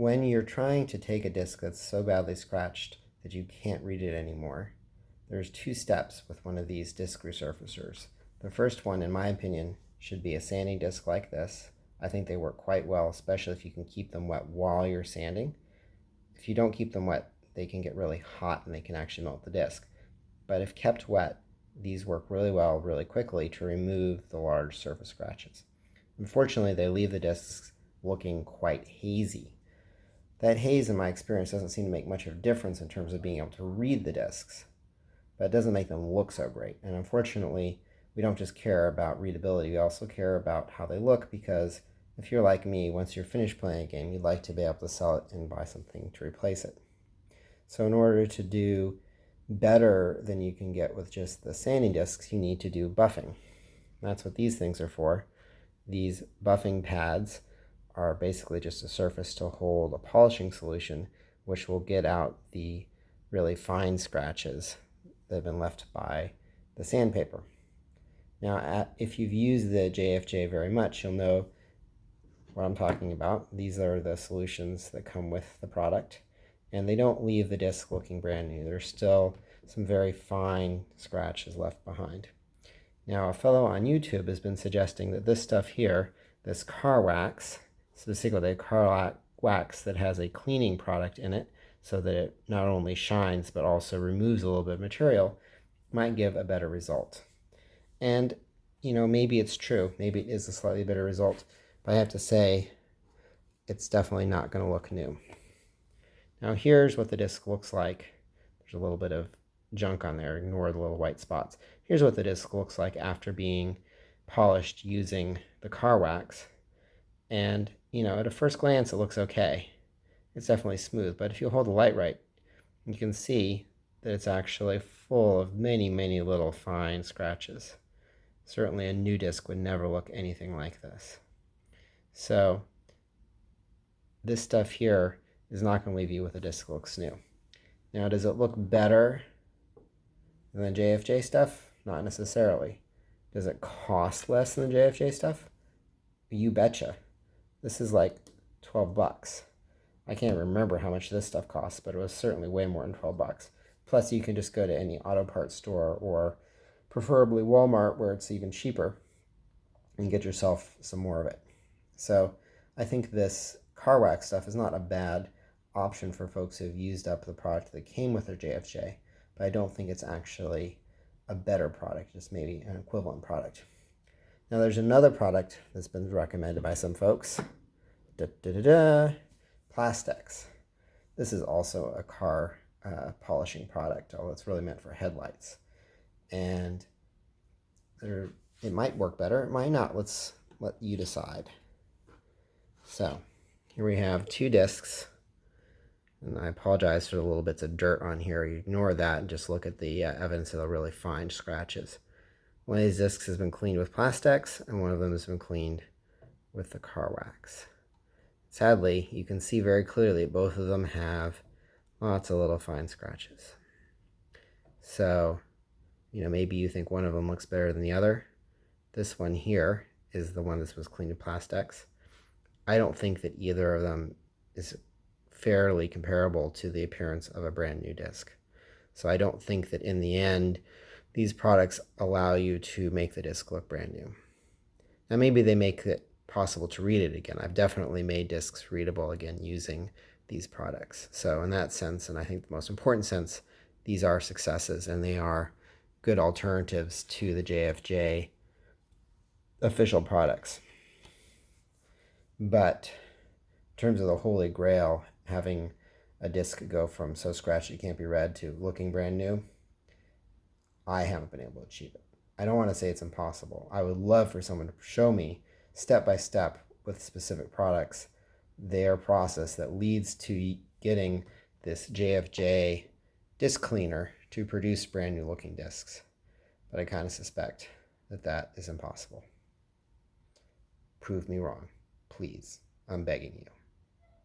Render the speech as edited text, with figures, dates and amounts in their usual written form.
when you're trying to take a disc that's so badly scratched that you can't read it anymore, there's two steps with one of these disc resurfacers. The first one, in my opinion, should be a sanding disc like this. I think they work quite well, especially if you can keep them wet while you're sanding. If you don't keep them wet, they can get really hot and they can actually melt the disc. But if kept wet, these work really well, really quickly to remove the large surface scratches. Unfortunately, they leave the discs looking quite hazy. That haze, in my experience, doesn't seem to make much of a difference in terms of being able to read the discs, but it doesn't make them look so great. And unfortunately, we don't just care about readability, we also care about how they look, because if you're like me, once you're finished playing a game, you'd like to be able to sell it and buy something to replace it. So in order to do better than you can get with just the sanding discs, you need to do buffing. That's what these things are for. These buffing pads are basically just a surface to hold a polishing solution, which will get out the really fine scratches that have been left by the sandpaper. Now, if you've used the JFJ very much, you'll know what I'm talking about. These are the solutions that come with the product, and they don't leave the disc looking brand new. There's still some very fine scratches left behind. Now, a fellow on YouTube has been suggesting that this stuff here, this car wax, specifically car wax that has a cleaning product in it, so that it not only shines but also removes a little bit of material, might give a better result. And, maybe it's true. Maybe it is a slightly better result. But I have to say, it's definitely not going to look new. Now here's what the disc looks like. There's a little bit of junk on there. Ignore the little white spots. Here's what the disc looks like after being polished using the car wax. And, at a first glance, it looks okay. It's definitely smooth. But if you hold the light right, you can see that it's actually full of many, many little fine scratches. Certainly a new disc would never look anything like this. So this stuff here is not going to leave you with a disc that looks new. Now, does it look better than the JFJ stuff? Not necessarily. Does it cost less than the JFJ stuff? You betcha. This is like 12 bucks. I can't remember how much this stuff costs, but it was certainly way more than 12 bucks. Plus, you can just go to any auto parts store, or preferably Walmart, where it's even cheaper, and get yourself some more of it. So I think this car wax stuff is not a bad option for folks who have used up the product that came with their JFJ, but I don't think it's actually a better product, just maybe an equivalent product. Now there's another product that's been recommended by some folks. PlastX. This is also a car polishing product, although it's really meant for headlights. And it might work better, it might not. Let's let you decide. So here we have two discs, and I apologize for the little bits of dirt on here. You ignore that and just look at the evidence of the really fine scratches. One of these discs has been cleaned with PlastX, and one of them has been cleaned with the car wax. Sadly, you can see very clearly both of them have lots of little fine scratches. So, maybe you think one of them looks better than the other. This one here is the one that was cleaned with PlastX. I don't think that either of them is fairly comparable to the appearance of a brand new disc. So I don't think that in the end, these products allow you to make the disc look brand new. Now maybe they make it possible to read it again. I've definitely made discs readable again using these products. So in that sense, and I think the most important sense, these are successes, and they are good alternatives to the JFJ official products. But in terms of the holy grail, having a disc go from so scratched it can't be read to looking brand new, I haven't been able to achieve it. I don't want to say it's impossible. I would love for someone to show me step by step with specific products their process that leads to getting this JFJ disc cleaner to produce brand new looking discs. But I kind of suspect that that is impossible. Prove me wrong, please. I'm begging you.